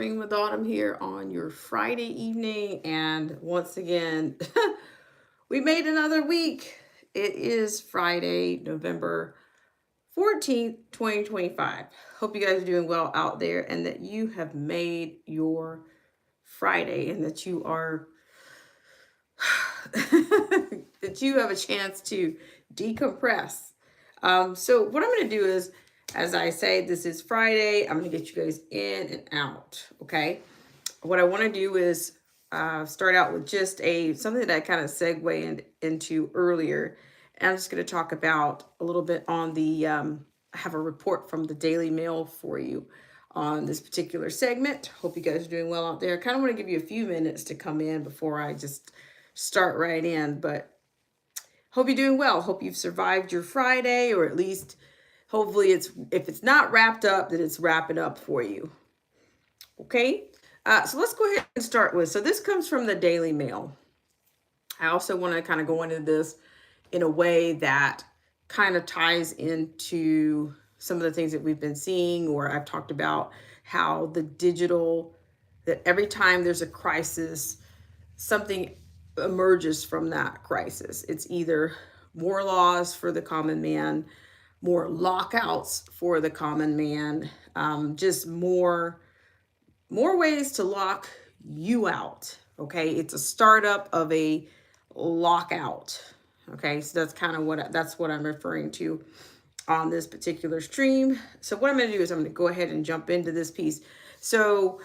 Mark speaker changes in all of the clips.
Speaker 1: With Autumn here on your Friday evening. And once again, we made another week. It is Friday, November 14th, 2025. Hope you guys are doing well out there and that you have made your Friday and that you are that you have a chance to decompress. So what I'm going to do is, as I say, this is Friday. I'm going to get you guys in and out. Okay. What I want to do is start out with just something that I kind of into earlier. And I'm just going to talk about a little bit on I have a report from the Daily Mail for you on this particular segment. Hope you guys are doing well out there. Kind of want to give you a few minutes to come in before I just start right in, but hope you're doing well. Hope you've survived your Friday, or at least hopefully if it's not wrapped up, that it's wrapping up for you. Okay. So let's go ahead and start with. So this comes from the Daily Mail. I also want to kind of go into this in a way that kind of ties into some of the things that we've been seeing, or I've talked about how that every time there's a crisis, something emerges from that crisis. It's either more laws for the common man, more lockouts for the common man, just more ways to lock you out. Okay, it's a startup of a lockout. Okay, so that's what I'm referring to on this particular stream. So what I'm going to do is I'm going to go ahead and jump into this piece. So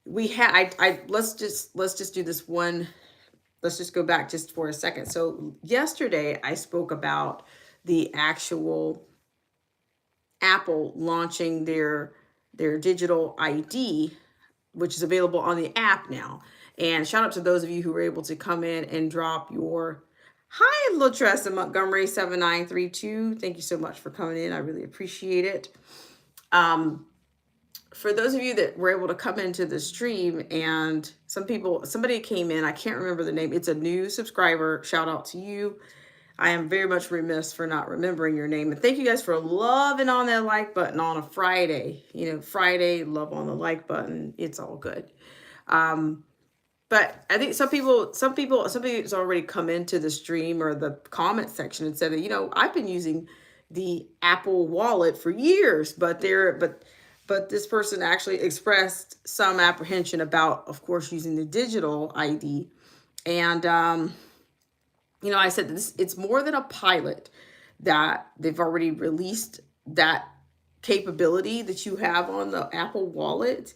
Speaker 1: we had let's just do this one. Let's just go back just for a second. So yesterday I spoke about the actual Apple launching their digital ID, which is available on the app now. And shout out to those of you who were able to come in and drop your hi, Latressa Montgomery 7932. Thank you so much for coming in. I really appreciate it. For those of you that were able to come into the stream, and somebody came in, I can't remember the name. It's a new subscriber. Shout out to you. I am very much remiss for not remembering your name. And thank you guys for loving on that like button on a Friday. Friday, love on the like button. It's all good. But I think some people has already come into the stream or the comment section and said that, I've been using the Apple Wallet for years, but this person actually expressed some apprehension about, of course, using the digital ID. And, I said it's more than a pilot, that they've already released that capability that you have on the Apple Wallet,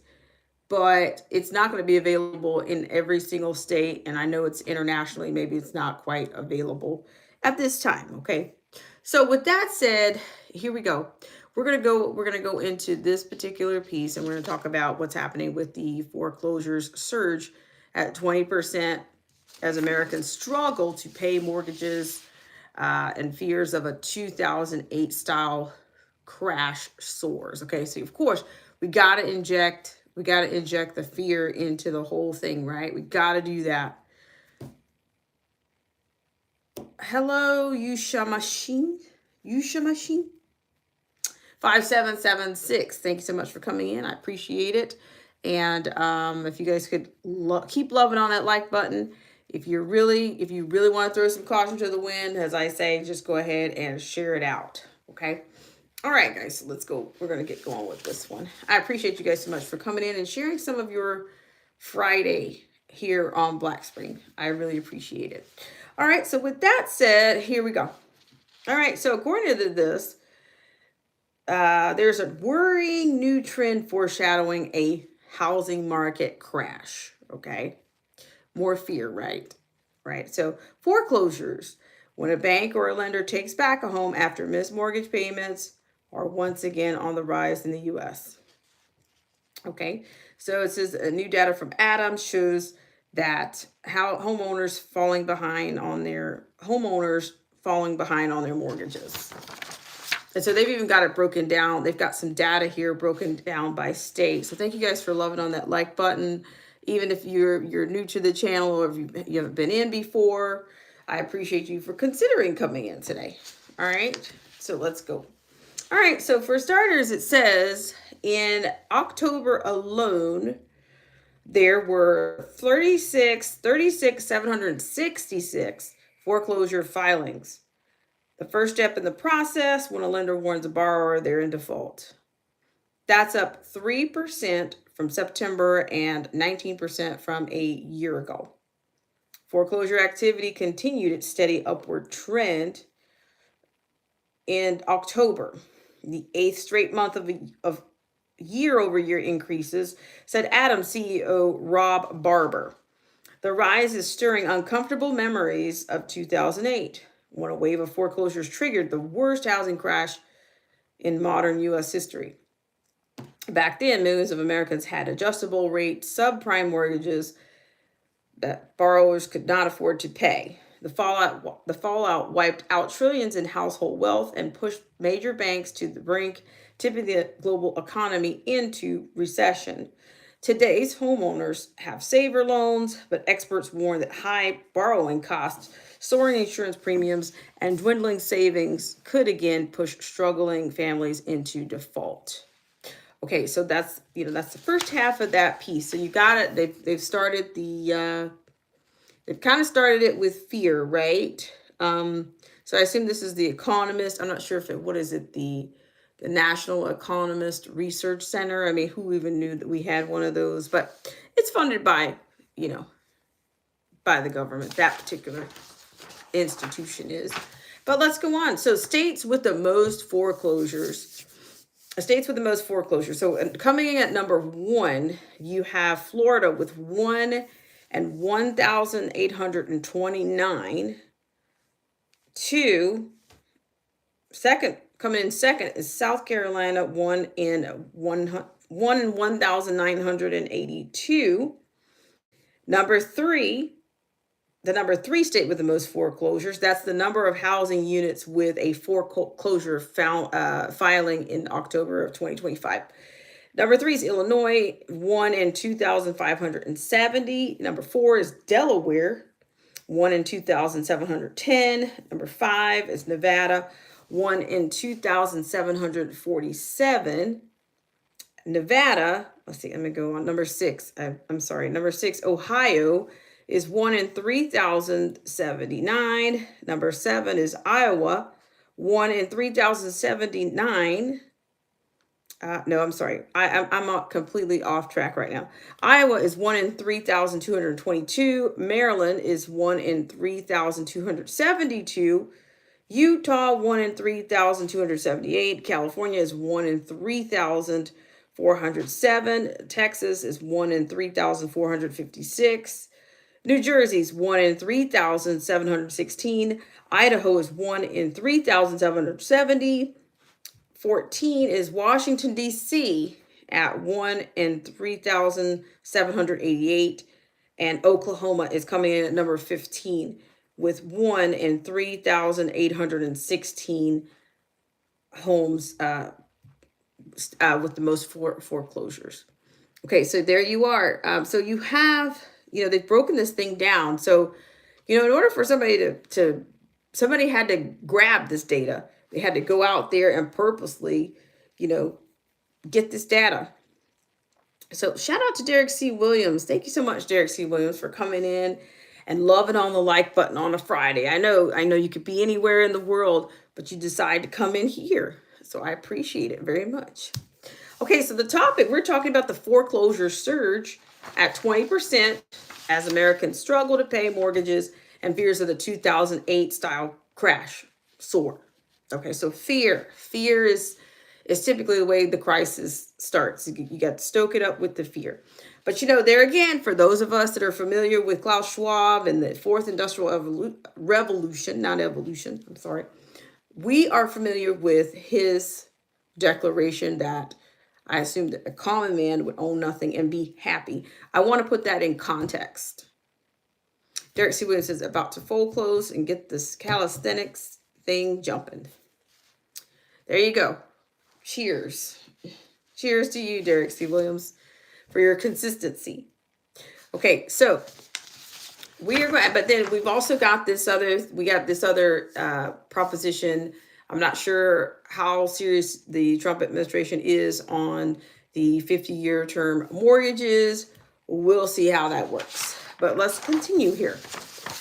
Speaker 1: but it's not going to be available in every single state. And I know it's internationally, maybe it's not quite available at this time. Okay. So with that said, here we go. We're going to go into this particular piece, and we're going to talk about what's happening with the foreclosures surge at 20% as Americans struggle to pay mortgages, and fears of a 2008 style crash soars. Okay, so of course we got to inject the fear into the whole thing, right? We got to do that. Hello, Yusha Machine 5776. Thank you so much for coming in. I appreciate it. And if you guys could keep loving on that like button. If you really want to throw some caution to the wind, as I say, just go ahead and share it out. Okay. All right, guys, let's go. We're going to get going with this one. I appreciate you guys so much for coming in and sharing some of your Friday here on Black Spring. I really appreciate it. All right. So with that said, here we go. All right. So according to this, there's a worrying new trend foreshadowing a housing market crash. Okay. More fear, right? Right. So foreclosures, when a bank or a lender takes back a home after missed mortgage payments, are once again on the rise in the U.S. Okay. So it says new data from Adams shows that how homeowners falling behind on their mortgages. And so they've even got it broken down. They've got some data here broken down by state. So thank you guys for loving on that like button. Even if you're new to the channel, or if you haven't been in before, I appreciate you for considering coming in today. All right, so let's go. All right, so for starters, it says in October alone, there were 766 foreclosure filings. The first step in the process, when a lender warns a borrower they're in default. That's up 3% from September and 19% from a year ago. Foreclosure activity continued its steady upward trend in October, the 8th straight month of year-over-year increases, said Adams CEO Rob Barber. The rise is stirring uncomfortable memories of 2008, when a wave of foreclosures triggered the worst housing crash in modern U.S. history. Back then, millions of Americans had adjustable rate subprime mortgages that borrowers could not afford to pay. The fallout wiped out trillions in household wealth and pushed major banks to the brink, tipping the global economy into recession. Today's homeowners have saver loans, but experts warn that high borrowing costs, soaring insurance premiums, and dwindling savings could again push struggling families into default. Okay, so that's that's the first half of that piece. So you got it. They've started they've kind of started it with fear, right? So I assume this is the Economist. I'm not sure if what is it, the National Economist Research Center. I mean, who even knew that we had one of those? But it's funded by by the government. That particular institution is. But let's go on. So states with the most foreclosures. States with the most foreclosures. So coming in at number 1, you have Florida with 1,829. 2, coming in second is South Carolina, 1 in 1,982. Number 3, the number 3 state with the most foreclosures. That's the number of housing units with a foreclosure filing in October of 2025. Number 3 is Illinois, 1 in 2,570. Number 4 is Delaware, 1 in 2,710. Number 5 is Nevada, 1 in 2,747. Nevada, let's see, I'm going to go on. Number 6, I'm sorry, number 6, Ohio, is 1 in 3,079. Number 7 is Iowa, 1 in 3,079. No, I'm sorry. I'm completely off track right now. Iowa is 1 in 3,222. Maryland is 1 in 3,272. Utah, 1 in 3,278. California is 1 in 3,407. Texas is 1 in 3,456. New Jersey's 1 in 3,716. Idaho is 1 in 3,770. 14 is Washington, D.C. at 1 in 3,788. And Oklahoma is coming in at number 15 with 1 in 3,816 homes with the most foreclosures. Okay, so there you are. So you have, they've broken this thing down. So, in order for somebody somebody had to grab this data. They had to go out there and purposely, get this data. So shout out to Derek C. Williams. Thank you so much, Derek C. Williams, for coming in and loving on the like button on a Friday. I know you could be anywhere in the world, but you decide to come in here. So I appreciate it very much. Okay, so the topic, we're talking about the foreclosure surge at 20% as Americans struggle to pay mortgages and fears of the 2008 style crash soar. Okay, so fear is typically the way the crisis starts. You got to stoke it up with the fear. But there again, for those of us that are familiar with Klaus Schwab and the fourth industrial revolution, not evolution, I'm sorry, we are familiar with his declaration that I assume that a common man would own nothing and be happy. I want to put that in context. Derek C. Williams is about to foreclose and get this calisthenics thing jumping. There you go. Cheers. Cheers to you, Derek C. Williams, for your consistency. Okay, so we are going, but then we've also got this other, proposition. I'm not sure how serious the Trump administration is on the 50-year term mortgages, we'll see how that works. But let's continue here.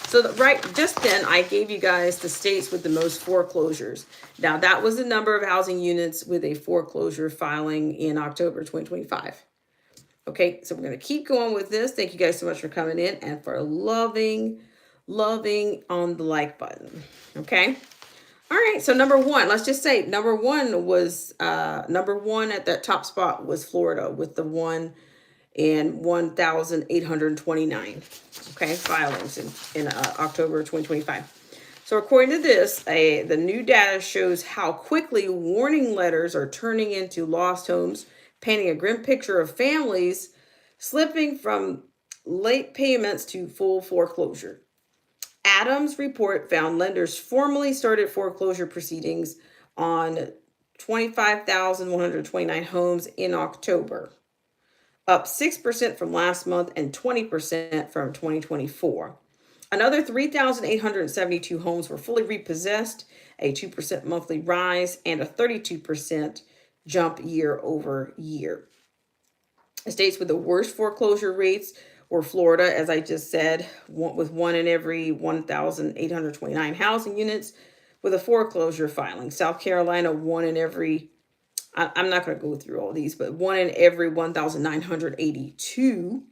Speaker 1: So right just then, I gave you guys the states with the most foreclosures. Now, that was the number of housing units with a foreclosure filing in October 2025. Okay, so we're going to keep going with this. Thank you guys so much for coming in and for loving on the like button. Okay. All right, so number one, let's just say number one was, number one at that top spot was Florida with the 1,829, okay, filings in October 2025. So according to this, the new data shows how quickly warning letters are turning into lost homes, painting a grim picture of families slipping from late payments to full foreclosure. Adams' report found lenders formally started foreclosure proceedings on 25,129 homes in October, up 6% from last month and 20% from 2024. Another 3,872 homes were fully repossessed, a 2% monthly rise, and a 32% jump year over year. The states with the worst foreclosure rates were Florida, as I just said, with 1 in every 1,829 housing units with a foreclosure filing. South Carolina, 1 in every, I'm not going to go through all these, but 1 in every 1,982.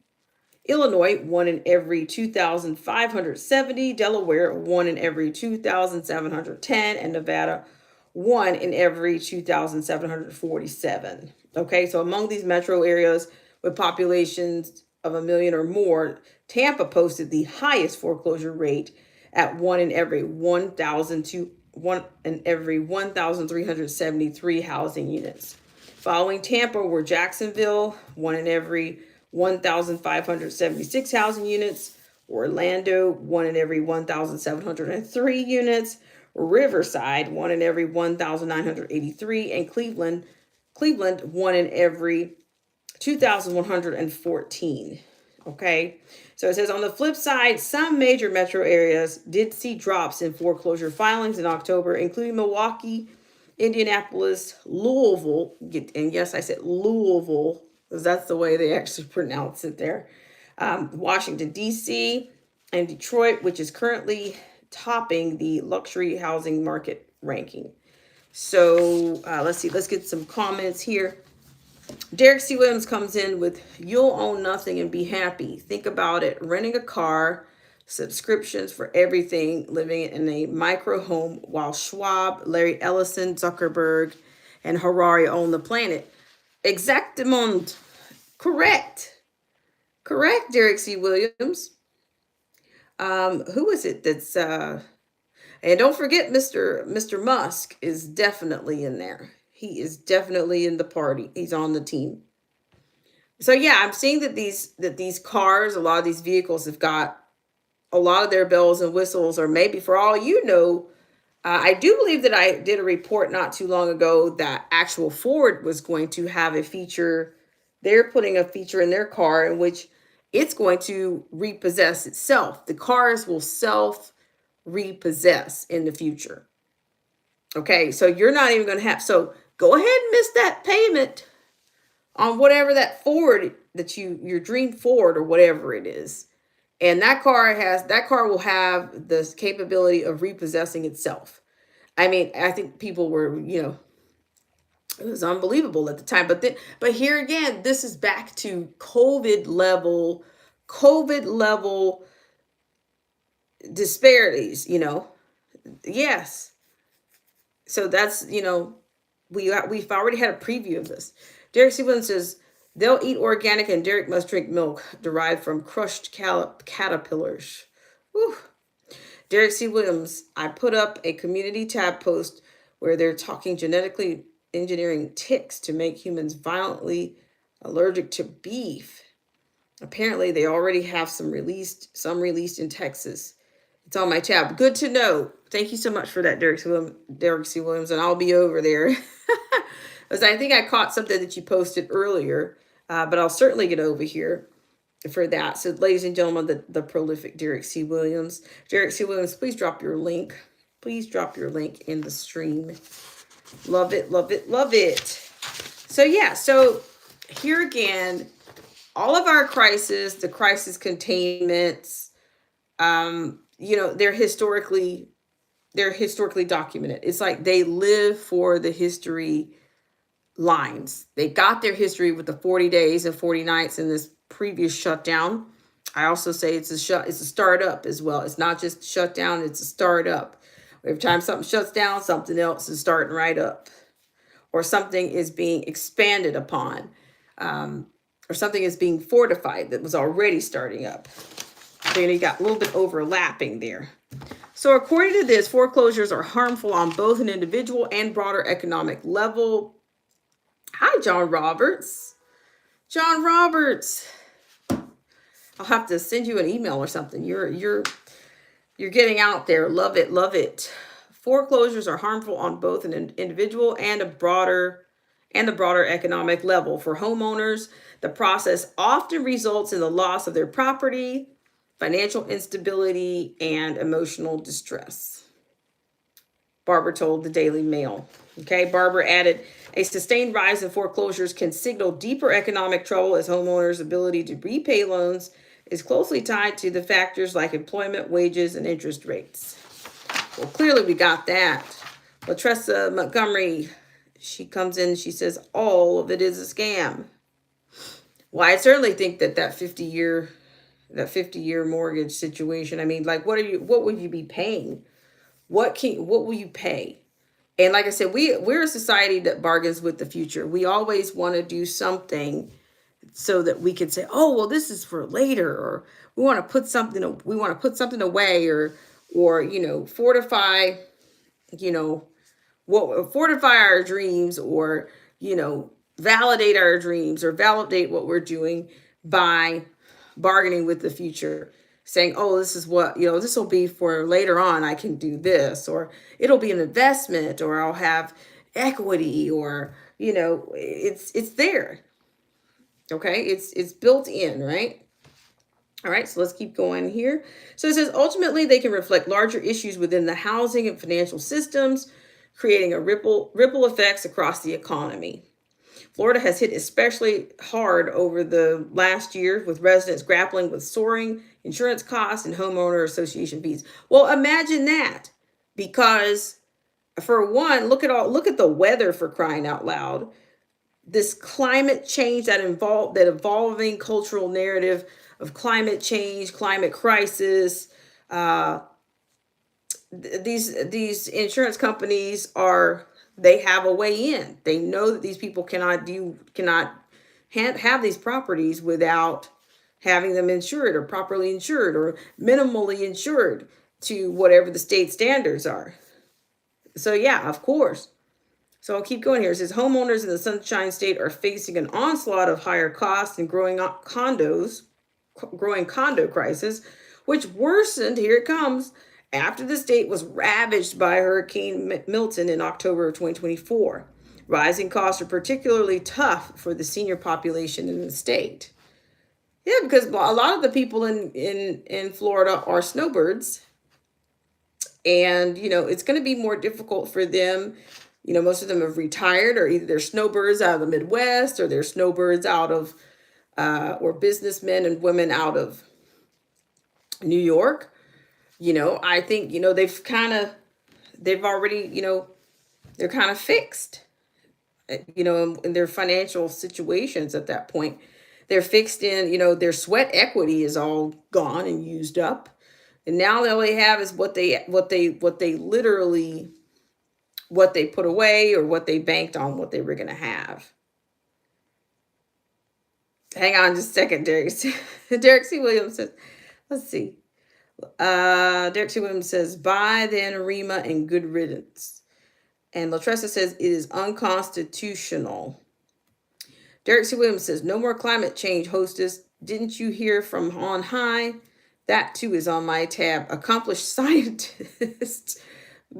Speaker 1: Illinois, 1 in every 2,570. Delaware, 1 in every 2,710. And Nevada, 1 in every 2,747. Okay, so among these metro areas with populations of 1 million or more, Tampa posted the highest foreclosure rate at 1 in every 1,373 housing units. Following Tampa were Jacksonville, 1 in every 1,576 housing units, Orlando, 1 in every 1,703 units, Riverside, 1 in every 1,983, and Cleveland, 1 in every 2,114. Okay, so it says on the flip side, some major metro areas did see drops in foreclosure filings in October, including Milwaukee, Indianapolis, Louisville, and yes, I said Louisville, because that's the way they actually pronounce it there, Washington, D.C., and Detroit, which is currently topping the luxury housing market ranking. So let's see, let's get some comments here. Derek C. Williams comes in with, you'll own nothing and be happy. Think about it. Renting a car, subscriptions for everything, living in a micro home while Schwab, Larry Ellison, Zuckerberg, and Harari own the planet. Exactement. Correct. Correct, Derek C. Williams. Who is it that's and don't forget Mr. Musk is definitely in there. He is definitely in the party. He's on the team. So yeah, I'm seeing that these cars, a lot of these vehicles have got a lot of their bells and whistles, or maybe for all you know, I do believe that I did a report not too long ago that actual Ford was going to have a feature. They're putting a feature in their car in which it's going to repossess itself. The cars will self-repossess in the future. Okay, so you're not even going to have, so go ahead and miss that payment on whatever that Ford that your dream Ford or whatever it is. And that car will have the capability of repossessing itself. I mean, I think people were, it was unbelievable at the time. But here again, this is back to COVID level disparities, Yes. So that's, we've already had a preview of this. Derek C. Williams says, they'll eat organic and Derek must drink milk derived from crushed caterpillars. Whew. Derek C. Williams, I put up a community tab post where they're talking genetically engineering ticks to make humans violently allergic to beef. Apparently, they already have some released in Texas. It's on my tab. Good to know. Thank you so much for that, Derek C. Williams, and I'll be over there. Because I think I caught something that you posted earlier, but I'll certainly get over here for that. So, ladies and gentlemen, the prolific Derek C. Williams. Derek C. Williams, please drop your link. Please drop your link in the stream. Love it, love it, love it. So, yeah, so here again, all of our crises, the crisis containments, they're historically documented. It's like they live for the history lines. They got their history with the 40 days and 40 nights in this previous shutdown. I also say it's a startup as well. It's not just shutdown, it's a startup. Every time something shuts down, something else is starting right up, or something is being expanded upon, or something is being fortified that was already starting up. So you got a little bit overlapping there. So according to this, foreclosures are harmful on both an individual and broader economic level. Hi, John Roberts. John Roberts. I'll have to send you an email or something. You're getting out there. Love it, love it. Foreclosures are harmful on both an individual and the broader economic level. For homeowners, the process often results in the loss of their property, financial instability, and emotional distress. Barbara told the Daily Mail. Okay, Barbara added, a sustained rise in foreclosures can signal deeper economic trouble, as homeowners' ability to repay loans is closely tied to the factors like employment, wages, and interest rates. Well, clearly we got that. Latressa Montgomery, she comes in, she says, all of it is a scam. Well, I certainly think that 50-year mortgage situation, I mean, like, what would you be paying? What will you pay? And like I said, we're a society that bargains with the future. We always want to do something so that we can say, oh, well, this is for later, or we want to put something away, or fortify, fortify our dreams, or validate our dreams, or validate what we're doing by bargaining with the future, saying, oh, this is what, this will be for later on, I can do this, or it'll be an investment, or I'll have equity, or it's there. Okay, it's built in, right? All right, so let's keep going here. So it says, ultimately, they can reflect larger issues within the housing and financial systems, creating a ripple effects across the economy. Florida has hit especially hard over the last year, with residents grappling with soaring insurance costs and homeowner association fees. Well, imagine that, because for one, look at the weather, for crying out loud. This climate change, that evolving cultural narrative of climate change, climate crisis. These insurance companies they have a way in. They know that these people cannot have these properties without having them insured, or properly insured, or minimally insured to whatever the state standards are. So yeah, of course. So I'll keep going here. It says, homeowners in the Sunshine State are facing an onslaught of higher costs and growing condo crisis, which worsened, here it comes, after the state was ravaged by Hurricane Milton in October of 2024. Rising costs are particularly tough for the senior population in the state. Yeah, because a lot of the people in Florida are snowbirds. And, it's going to be more difficult for them. Most of them have retired, or either they're snowbirds out of the Midwest, or they're snowbirds out of, or businessmen and women out of New York. I think, they've already, they're kind of fixed, in their financial situations at that point. They're fixed in, their sweat equity is all gone and used up. And now all they have is what they literally, what they put away, or what they banked on, what they were going to have. Hang on just a second, Derek. Derek C. Williams says, let's see. Derek C. Williams says, buy then REMA and good riddance. And Latressa says, it is unconstitutional. Derek C. Williams says, no more climate change, hostess. Didn't you hear from on high? That too is on my tab. Accomplished scientist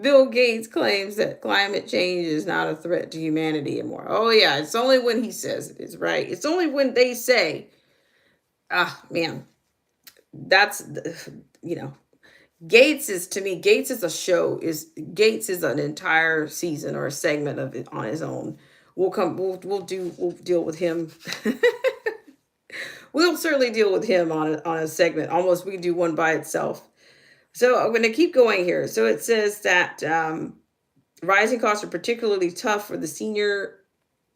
Speaker 1: Bill Gates claims that climate change is not a threat to humanity anymore. Oh yeah, it's only when he says it is, right? It's only when they say, man, that's, Gates is, to me, Gates is a show. Gates is an entire season or a segment of it on his own. We'll deal with him. we'll certainly deal with him on a segment. Almost we can do one by itself. So I'm going to keep going here. So it says that rising costs are particularly tough for the senior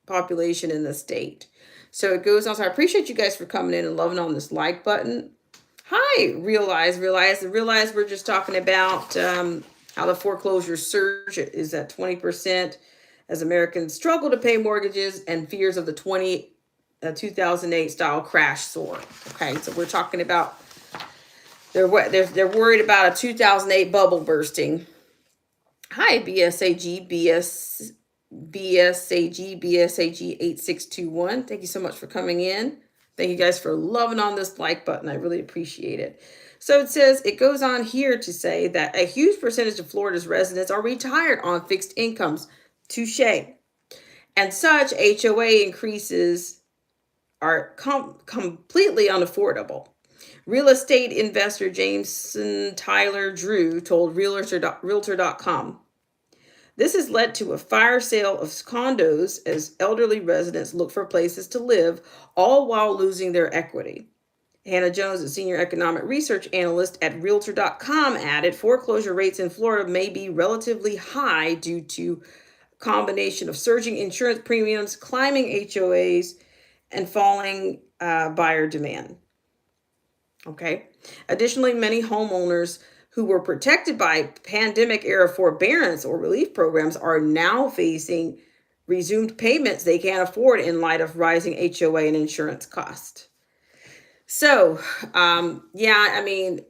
Speaker 1: population in the state. So it goes on. So I appreciate you guys for coming in and loving on this like button. Hi, realize we're just talking about how the foreclosure surge is at 20% as Americans struggle to pay mortgages and fears of the 2008 style crash soar. Okay, so we're talking about they're worried about a 2008 bubble bursting. Hi, BSAG 8621. Thank you so much for coming in. Thank you guys for loving on this like button. I really appreciate it. So it goes on here to say that a huge percentage of Florida's residents are retired on fixed incomes. Touche. And such HOA increases are completely unaffordable. Real estate investor Jameson Tyler Drew told Realtor.com. This has led to a fire sale of condos as elderly residents look for places to live, all while losing their equity. Hannah Jones, a senior economic research analyst at Realtor.com, added foreclosure rates in Florida may be relatively high due to a combination of surging insurance premiums, climbing HOAs, and falling buyer demand. Okay. Additionally, many homeowners who were protected by pandemic era forbearance or relief programs are now facing resumed payments they can't afford in light of rising HOA and insurance costs. So, yeah, I mean,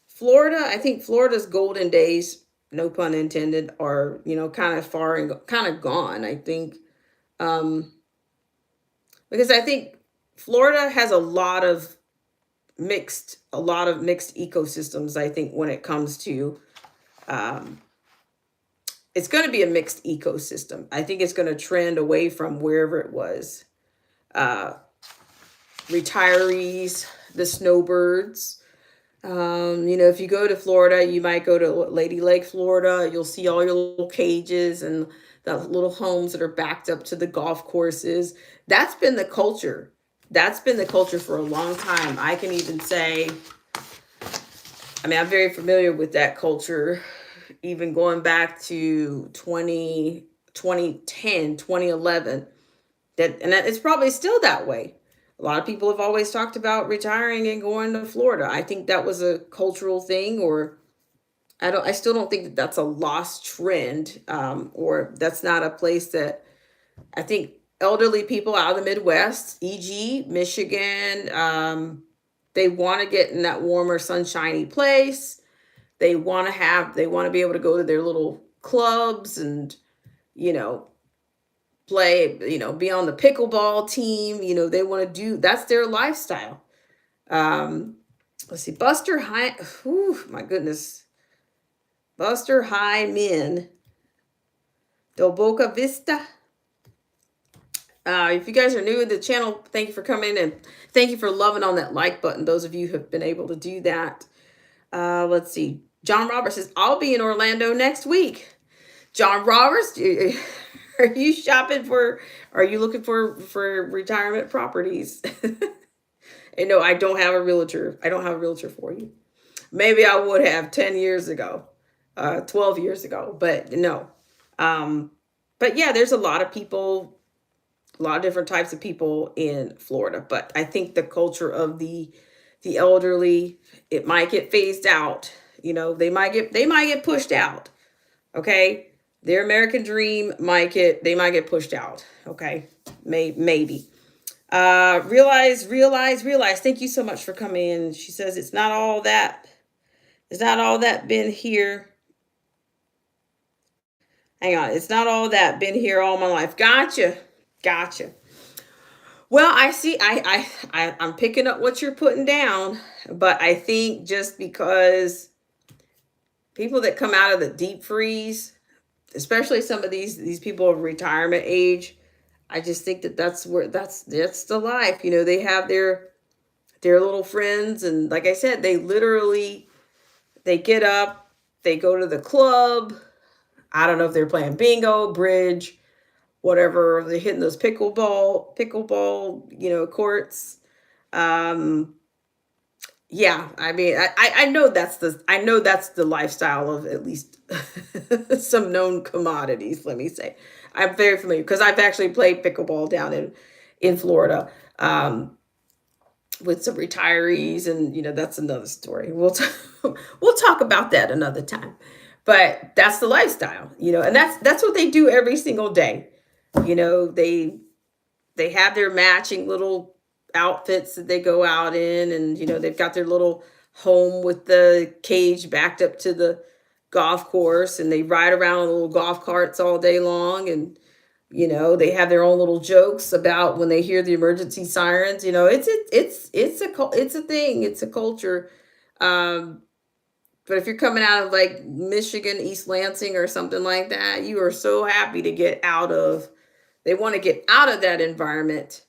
Speaker 1: Florida, I think Florida's golden days, no pun intended, are, kind of far and kind of gone, I think. Because I think Florida has a lot of mixed ecosystems. I think when it comes to it's going to be a mixed ecosystem. I think it's going to trend away from wherever it was. Retirees, the snowbirds. If you go to Florida, you might go to Lady Lake, Florida. You'll see all your little cages and the little homes that are backed up to the golf courses. That's been the culture. That's been the culture for a long time. I can even say, I'm very familiar with that culture, even going back to 2010, 2011. And it's probably still that way. A lot of people have always talked about retiring and going to Florida. I think that was a cultural thing, or I still don't think that that's a lost trend, or that's not a place that I think elderly people out of the Midwest, e.g. Michigan, they want to get in that warmer, sunshiny place. They want to be able to go to their little clubs and, play, be on the pickleball team. They want to that's their lifestyle. Let's see, Buster High, my goodness. Buster High Min, Del Boca Vista. If you guys are new to the channel, thank you for coming and thank you for loving on that like button. Those of you who have been able to do that. Let's see. John Roberts says, I'll be in Orlando next week. John Roberts, are you looking for retirement properties? And no, I don't have a realtor. I don't have a realtor for you. Maybe I would have 10 years ago, 12 years ago, but no. But yeah, there's a lot of people, a lot of different types of people in Florida, but I think the culture of the elderly, it might get phased out. They might get pushed out. Okay. Their American dream might get pushed out. Okay. Maybe. Realize. Thank you so much for coming in. She says it's not all that been here. Hang on. It's not all that been here all my life. Gotcha. Well, I see. I'm picking up what you're putting down, but I think just because people that come out of the deep freeze, especially some of these people of retirement age, I just think that's the life. They have their little friends, and like I said, they get up, they go to the club. I don't know if they're playing bingo, bridge, whatever. They're hitting those pickleball, courts. Um, yeah, I mean, I know that's the lifestyle of at least some known commodities. Let me say, I'm very familiar because I've actually played pickleball down in Florida. With some retirees, and that's another story. We'll talk about that another time. But that's the lifestyle, and that's what they do every single day. They have their matching little outfits that they go out in, and they've got their little home with the cage backed up to the golf course, and they ride around in little golf carts all day long, and they have their own little jokes about when they hear the emergency sirens. It's a thing, it's a culture. um but if you're coming out of like Michigan, East Lansing or something like that, you are so happy to get out of they want to get out of that environment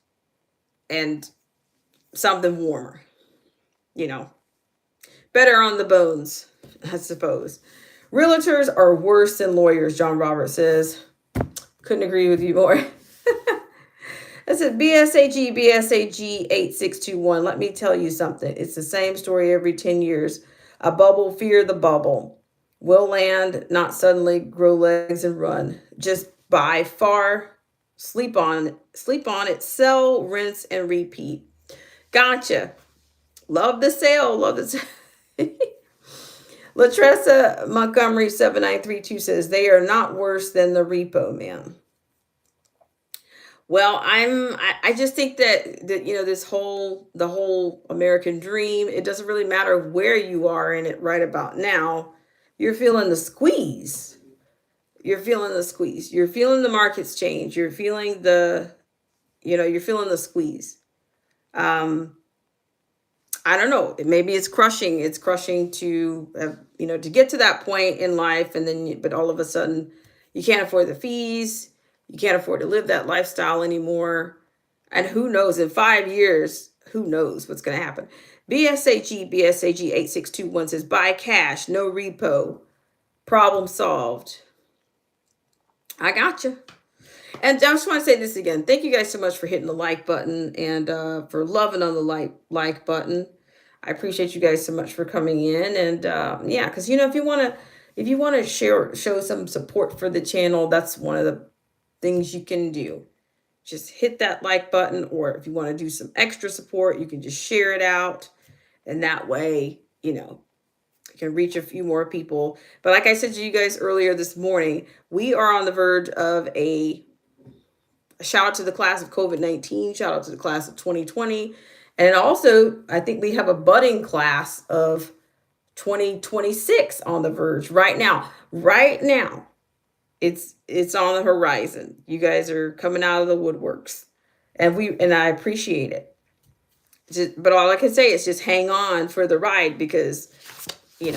Speaker 1: and something warmer, you know, better on the bones, I suppose. Realtors are worse than lawyers, John Roberts says. Couldn't agree with you more. I said BSAG 8621. Let me tell you something. It's the same story every 10 years. A bubble, fear the bubble. Will land, not suddenly grow legs and run. Just buy far, sleep on it, sell, rinse, and repeat. Gotcha. Love the sale. Love the sale. Latressa Montgomery 7932 says they are not worse than the repo man. Well, I just think that the whole American dream, it doesn't really matter where you are in it right about now. You're feeling the squeeze. You're feeling the squeeze. You're feeling the markets change. You're feeling the squeeze. Um I don't know. Maybe it's crushing. It's crushing to get to that point in life, and then, but all of a sudden, you can't afford the fees. You can't afford to live that lifestyle anymore. And who knows? In 5 years, who knows what's going to happen? BSAG 8621 says buy cash, no repo. Problem solved. I got you. And I just want to say this again. Thank you guys so much for hitting the like button and for loving on the like button. I appreciate you guys so much for coming in. And yeah, because if you want to show some support for the channel, that's one of the things you can do. Just hit that like button, or if you want to do some extra support, you can just share it out, and that way, it can reach a few more people. But like I said to you guys earlier this morning, we are on the verge of a shout out to the class of COVID-19, shout out to the class of 2020. And also, I think we have a budding class of 2026 on the verge right now. Right now, it's on the horizon. You guys are coming out of the woodworks, and I appreciate it. But all I can say is just hang on for the ride, because it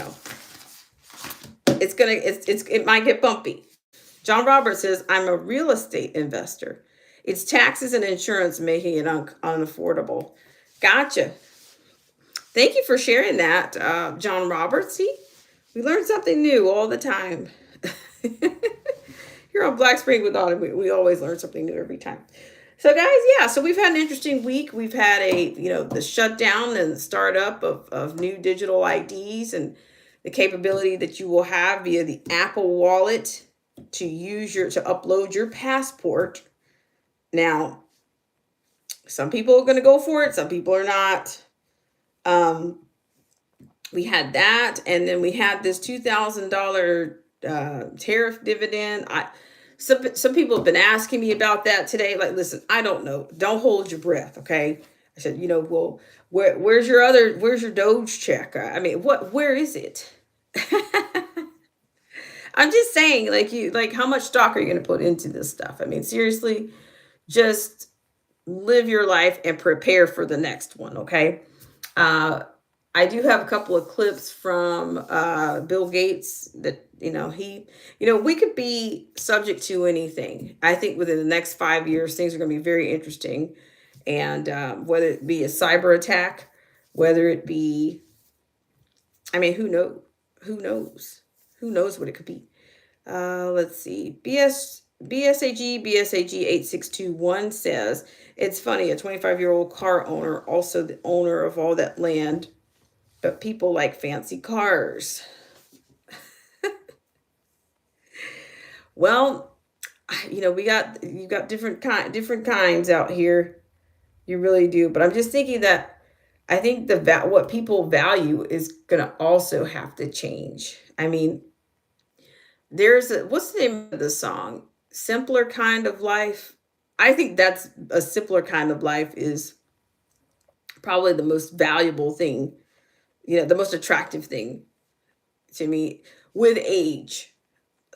Speaker 1: might get bumpy. John Roberts says, I'm a real estate investor. It's taxes and insurance making it unaffordable. Gotcha. Thank you for sharing that, John Roberts. See, we learn something new all the time. Here on Black Spring with Autumn, we always learn something new every time. So guys, yeah, so we've had an interesting week. We've had the shutdown and the startup of new digital IDs, and the capability that you will have via the Apple Wallet to upload your passport. Now, some people are going to go for it. Some people are not. We had that, and then we had this $2,000 tariff dividend. Some people have been asking me about that today. Like, listen, I don't know. Don't hold your breath, okay? I said, well, where's your Doge check? I mean, where is it? I'm just saying, like how much stock are you going to put into this stuff? I mean, seriously, just live your life and prepare for the next one, okay? I do have a couple of clips from Bill Gates that, we could be subject to anything. I think within the next 5 years, things are going to be very interesting. And whether it be a cyber attack, whether it be, I mean, who knows? Who knows what it could be? Let's see. BSAG 8621 says, it's funny, a 25-year-old car owner, also the owner of all that land, but people like fancy cars. Well, you got different kinds out here. You really do. But I'm just thinking that I think what people value is gonna also have to change. I mean, what's the name of the song? Simpler kind of life. I think that's a simpler kind of life is probably the most valuable thing, the most attractive thing to me with age.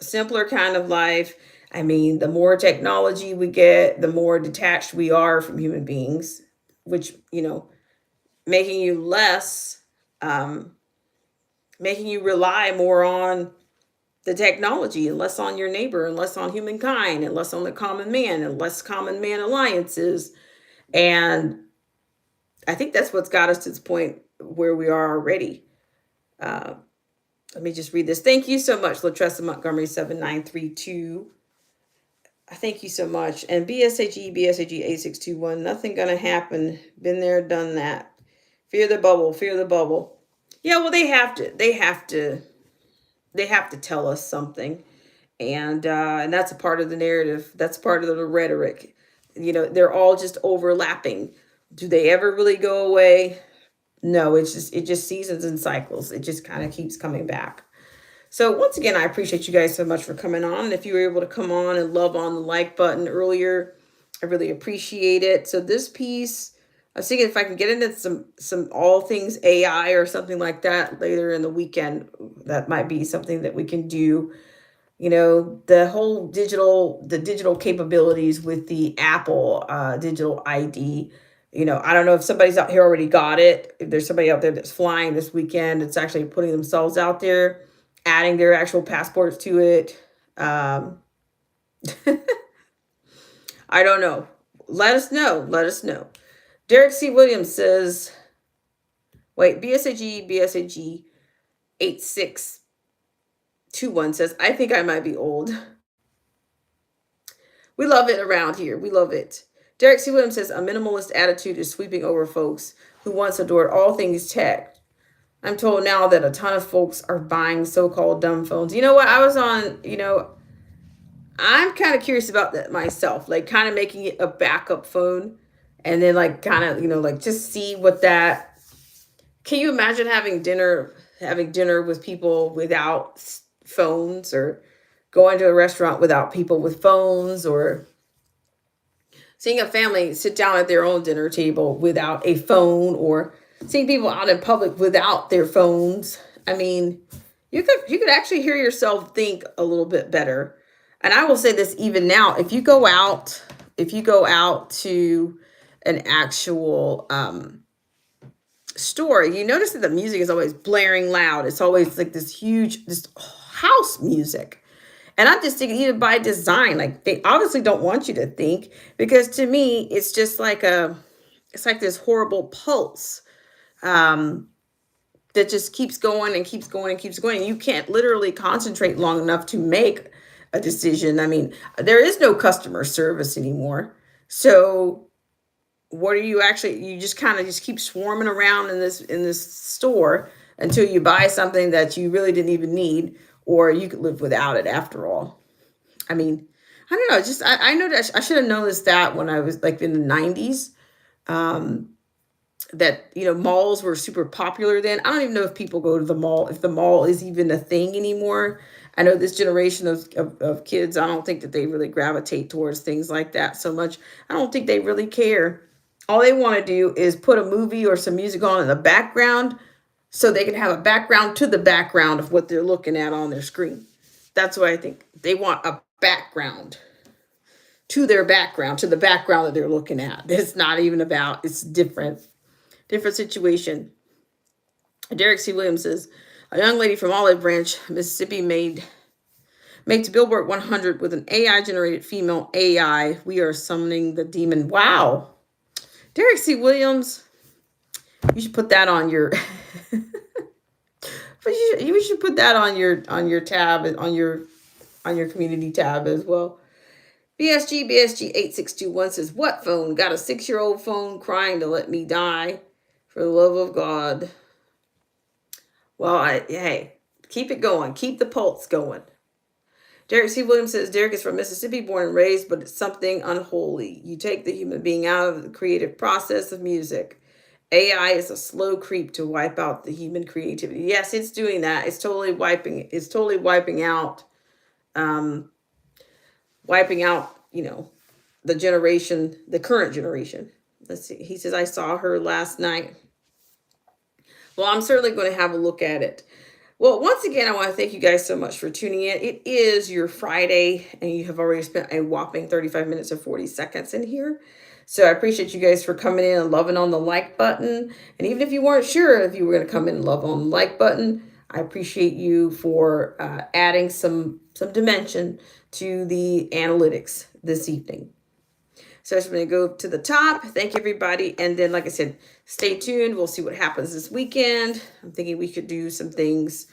Speaker 1: A simpler kind of life. I mean, the more technology we get, the more detached we are from human beings, which, making you less, um, making you rely more on the technology and less on your neighbor and less on humankind and less on the common man and less common man alliances. And I think that's what's got us to this point where we are already. Uh, Let me just read this. Thank you so much, Latressa Montgomery 7932. Thank you so much. And BSAG 8621. Nothing gonna happen. Been there, done that. Fear the bubble. Fear the bubble. Yeah, well, they have to. They have to tell us something, and that's a part of the narrative. That's part of the rhetoric. They're all just overlapping. Do they ever really go away? No, it just seasons and cycles. It just kind of keeps coming back. So once again, I appreciate you guys so much for coming on. And if you were able to come on and love on the like button earlier, I really appreciate it. So this piece, I was thinking if I can get into some all things AI or something like that later in the weekend, that might be something that we can do. The whole digital capabilities with the Apple digital ID. I don't know if somebody's out here already got it. If there's somebody out there that's flying this weekend, it's actually putting themselves out there, adding their actual passports to it. Um, I don't know. Let us know. Let us know. Derek C. Williams says, wait, BSAG 8621 says, I think I might be old. We love it around here. We love it. Derek C. Williams says, a minimalist attitude is sweeping over folks who once adored all things tech. I'm told now that a ton of folks are buying so-called dumb phones. You know what? I'm kind of curious about that myself, like kind of making it a backup phone and then like kind of, like just see what that. Can you imagine having dinner with people without phones, or going to a restaurant without people with phones, or seeing a family sit down at their own dinner table without a phone, or seeing people out in public without their phones? I mean, you could actually hear yourself think a little bit better. And I will say this even now, if you go out to an actual store, you notice that the music is always blaring loud. It's always like this house music. And I'm just thinking, even by design, like they obviously don't want you to think, because to me, it's just like it's like this horrible pulse um, that just keeps going and keeps going and keeps going. You can't literally concentrate long enough to make a decision. I mean, there is no customer service anymore. So what are you actually? You just kind of just keep swarming around in this store until you buy something that you really didn't even need, or you could live without it after all. I mean, I don't know. Just I know that I should have noticed that when I was like in the 90s. Um, that malls were super popular then. I don't even know if people go to the mall, if the mall is even a thing anymore. I know this generation of kids, I don't think that they really gravitate towards things like that so much. I don't think they really care. All they want to do is put a movie or some music on in the background so they can have a background to the background of what they're looking at on their screen. That's what I think. They want a background to their background, to the background that they're looking at. It's not even about, it's different situation. Derek C. Williams says, a young lady from Olive Branch, Mississippi, makes Billboard 100 with an AI generated female AI. We are summoning the demon. Wow. Derek C. Williams, you should put that on your but you should put that on your tab, on your community tab as well. BSG8621 says, what phone? Got a 6-year-old phone crying to let me die. For the love of God. Well, hey, keep it going. Keep the pulse going. Derek C. Williams says, Derek is from Mississippi, born and raised, but it's something unholy. You take the human being out of the creative process of music. AI is a slow creep to wipe out the human creativity. Yes, it's doing that. It's totally wiping out, the generation, the current generation. Let's see. He says, I saw her last night. Well, I'm certainly going to have a look at it. Well, once again, I want to thank you guys so much for tuning in. It is your Friday, and you have already spent a whopping 35 minutes and 40 seconds in here. So I appreciate you guys for coming in and loving on the like button. And even if you weren't sure if you were going to come in and love on the like button, I appreciate you for adding some dimension to the analytics this evening. So I'm going to go to the top. Thank you, everybody. And then, like I said, stay tuned. We'll see what happens this weekend. I'm thinking we could do some things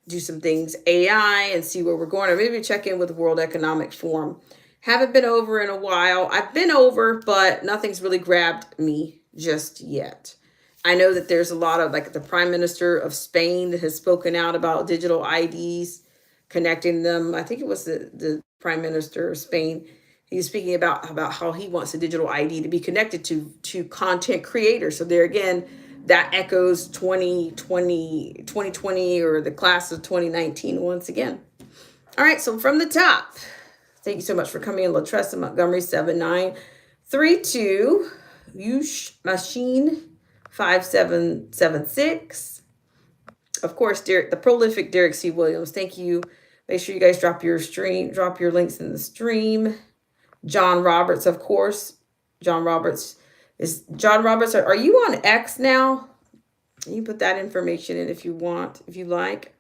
Speaker 1: AI and see where we're going. Or maybe check in with the World Economic Forum. Haven't been over in a while. I've been over, but nothing's really grabbed me just yet. I know that there's a lot of, like, the Prime Minister of Spain that has spoken out about digital IDs, connecting them. I think it was the Prime Minister of Spain. He's speaking about how he wants a digital ID to be connected to content creators. So there again, that echoes 2020 or the class of 2019 once again. All right, so from the top, thank you so much for coming in. Latressa Montgomery 7932, Yush Machine 5776. Of course, Derek, the prolific Derek C. Williams. Thank you. Make sure you guys drop your links in the stream. John Roberts, of course. John Roberts, are you on X now? You can put that information in if you like.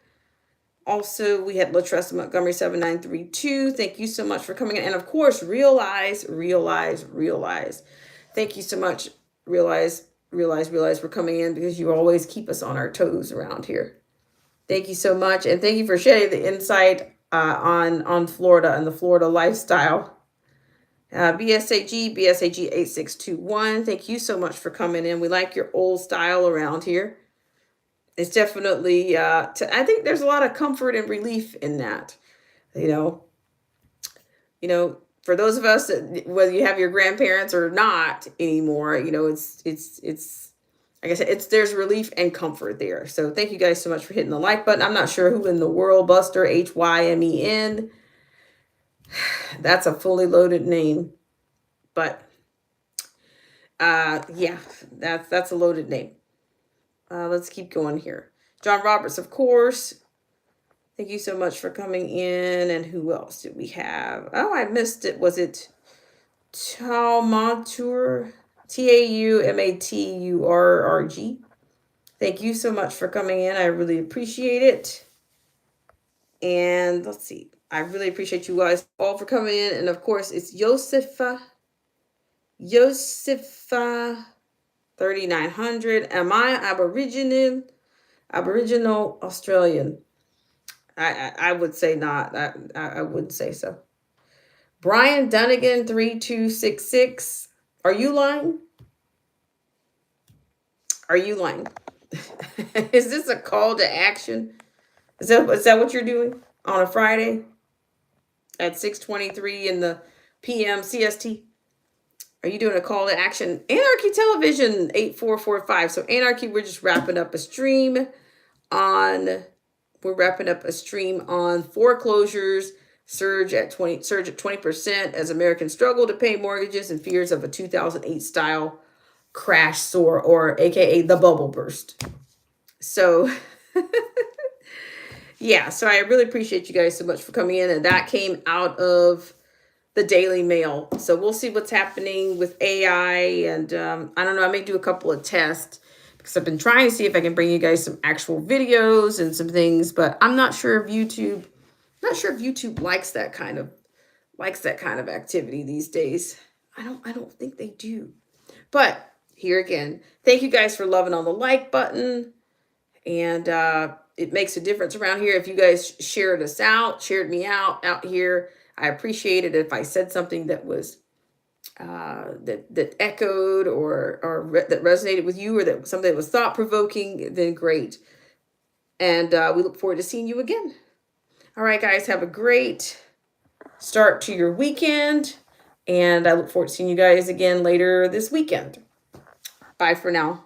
Speaker 1: Also, we had Latressa Montgomery 7932. Thank you so much for coming in. And of course, realize. Thank you so much, realize for coming in, because you always keep us on our toes around here. Thank you so much. And thank you for shedding the insight on Florida and the Florida lifestyle. BSAG 8621. Thank you so much for coming in. We like your old style around here. It's definitely, I think there's a lot of comfort and relief in that. For those of us that, whether you have your grandparents or not anymore, it's like I said, there's relief and comfort there. So thank you guys so much for hitting the like button. I'm not sure who in the world, Buster, HYMEN. That's a fully loaded name, but yeah, that's a loaded name. Let's keep going here. John Roberts, of course. Thank you so much for coming in. And who else did we have? Oh, I missed it. Was it Taumaturg? Taumaturg. Thank you so much for coming in. I really appreciate it. And let's see. I really appreciate you guys all for coming in. And of course, it's Josefa 3900. Am I Aboriginal Australian? I would say not. I wouldn't say so. Brian Dunnigan 3266. Are you lying? Is this a call to action? Is that what you're doing on a Friday at 6:23 in the PM CST? Are you doing a call to action? Anarchy Television 8445. So Anarchy, we're just wrapping up a stream on foreclosures surge at 20% as Americans struggle to pay mortgages and fears of a 2008 style crash soar, or AKA the bubble burst. So yeah, so I really appreciate you guys so much for coming in. And that came out of the Daily Mail. So we'll see what's happening with AI. And I don't know, I may do a couple of tests, because I've been trying to see if I can bring you guys some actual videos and some things, but I'm not sure if YouTube likes that kind of activity these days. I don't think they do. But here again, thank you guys for loving on the like button. And it makes a difference around here if you guys shared me out here. I appreciate it if I said something that was that echoed or that resonated with you, or that something that was thought provoking. Then great, and we look forward to seeing you again. All right, guys, have a great start to your weekend, and I look forward to seeing you guys again later this weekend. Bye for now.